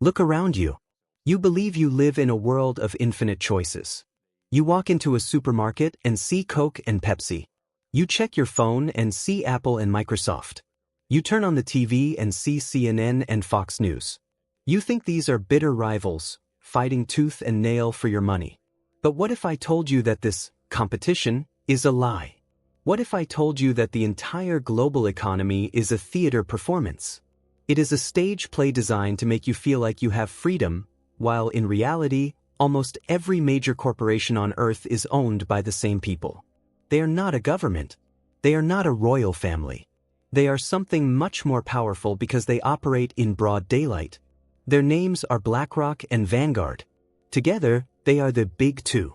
Look around you. You believe you live in a world of infinite choices. You walk into a supermarket and see Coke and Pepsi. You check your phone and see Apple and Microsoft. You turn on the TV and see CNN and Fox News. You think these are bitter rivals, fighting tooth and nail for your money. But what if I told you that this competition is a lie? What if I told you that the entire global economy is a theater performance? It is a stage play designed to make you feel like you have freedom, while in reality, almost every major corporation on Earth is owned by the same people. They are not a government. They are not a royal family. They are something much more powerful because they operate in broad daylight. Their names are BlackRock and Vanguard. Together, they are the Big Two.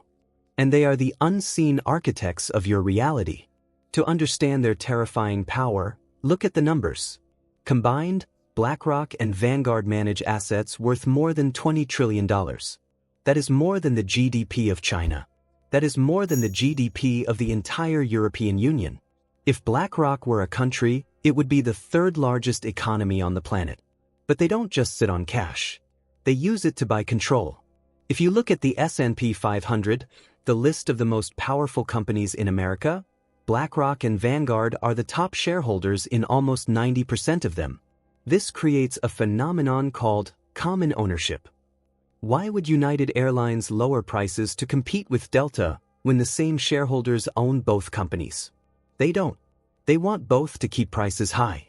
And they are the unseen architects of your reality. To understand their terrifying power, look at the numbers. Combined, BlackRock and Vanguard manage assets worth more than $20 trillion. That is more than the GDP of China. That is more than the GDP of the entire European Union. If BlackRock were a country, it would be the third largest economy on the planet. But they don't just sit on cash. They use it to buy control. If you look at the S&P 500, the list of the most powerful companies in America, BlackRock and Vanguard are the top shareholders in almost 90% of them. This creates a phenomenon called common ownership. Why would United Airlines lower prices to compete with Delta when the same shareholders own both companies? They don't. They want both to keep prices high.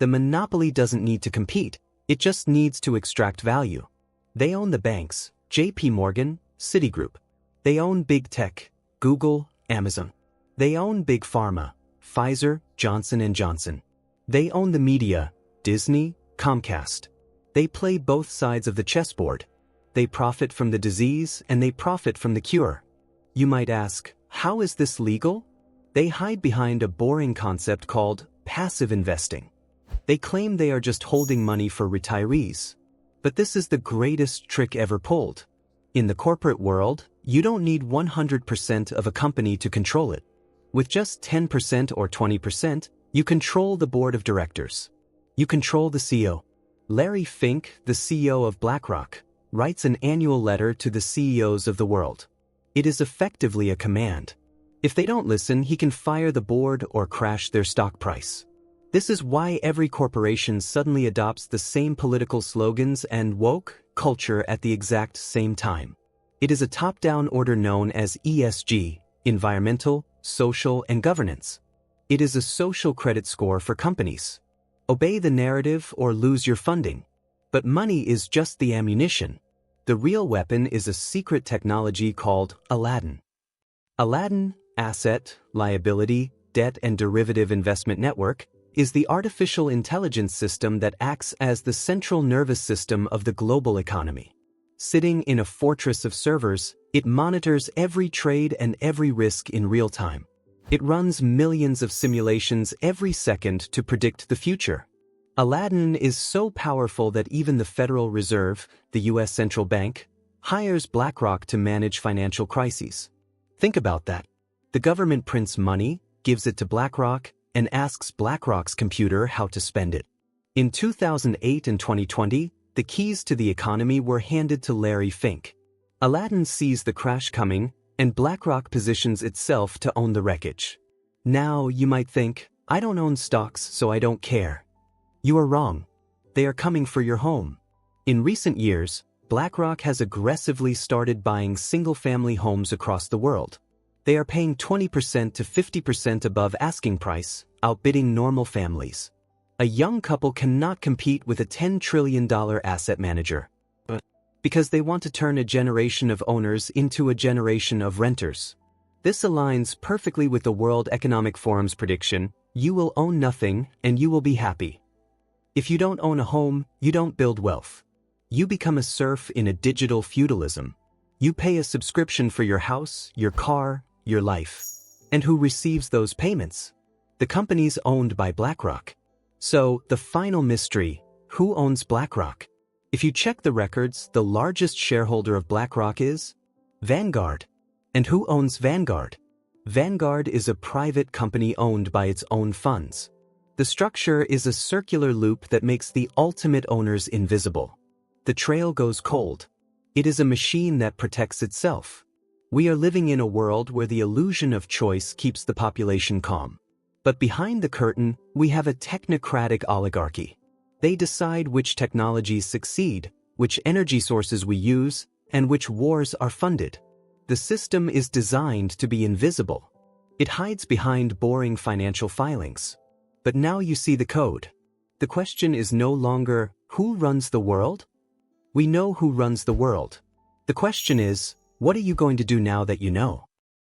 The monopoly doesn't need to compete, it just needs to extract value. They own the banks, JP Morgan, Citigroup. They own big tech, Google, Amazon. They own big pharma, Pfizer, Johnson & Johnson. They own the media, Disney, Comcast. They play both sides of the chessboard. They profit from the disease and they profit from the cure. You might ask, how is this legal? They hide behind a boring concept called passive investing. They claim they are just holding money for retirees. But this is the greatest trick ever pulled. In the corporate world, you don't need 100% of a company to control it. With just 10% or 20%, you control the board of directors. You control the CEO. Larry Fink, the CEO of BlackRock, writes an annual letter to the CEOs of the world. It is effectively a command. If they don't listen, he can fire the board or crash their stock price. This is why every corporation suddenly adopts the same political slogans and woke culture at the exact same time. It is a top-down order known as ESG, environmental, social, and governance. It is a social credit score for companies. Obey the narrative or lose your funding. But money is just the ammunition. The real weapon is a secret technology called Aladdin. Aladdin, Asset, Liability, Debt and Derivative Investment Network, is the artificial intelligence system that acts as the central nervous system of the global economy. Sitting in a fortress of servers, it monitors every trade and every risk in real time. It runs millions of simulations every second to predict the future. Aladdin is so powerful that even the Federal Reserve, the U.S. central bank, hires BlackRock to manage financial crises. Think about that. The government prints money, gives it to BlackRock, and asks BlackRock's computer how to spend it. In 2008 and 2020, the keys to the economy were handed to Larry Fink. Aladdin sees the crash coming, and BlackRock positions itself to own the wreckage. Now, you might think, I don't own stocks, so I don't care. You are wrong. They are coming for your home. In recent years, BlackRock has aggressively started buying single-family homes across the world. They are paying 20% to 50% above asking price, outbidding normal families. A young couple cannot compete with a $10 trillion asset manager. Because they want to turn a generation of owners into a generation of renters. This aligns perfectly with the World Economic Forum's prediction, you will own nothing and you will be happy. If you don't own a home, you don't build wealth. You become a serf in a digital feudalism. You pay a subscription for your house, your car, your life. And who receives those payments? The companies owned by BlackRock. So, the final mystery, who owns BlackRock? If you check the records, the largest shareholder of BlackRock is Vanguard. And who owns Vanguard? Vanguard is a private company owned by its own funds. The structure is a circular loop that makes the ultimate owners invisible. the trail goes cold. It is a machine that protects itself. We are living in a world where the illusion of choice keeps the population calm. But behind the curtain, we have a technocratic oligarchy. They decide which technologies succeed, which energy sources we use, and which wars are funded. The system is designed to be invisible. It hides behind boring financial filings. But now you see the code. The question is no longer, who runs the world? We know who runs the world. The question is, what are you going to do now that you know?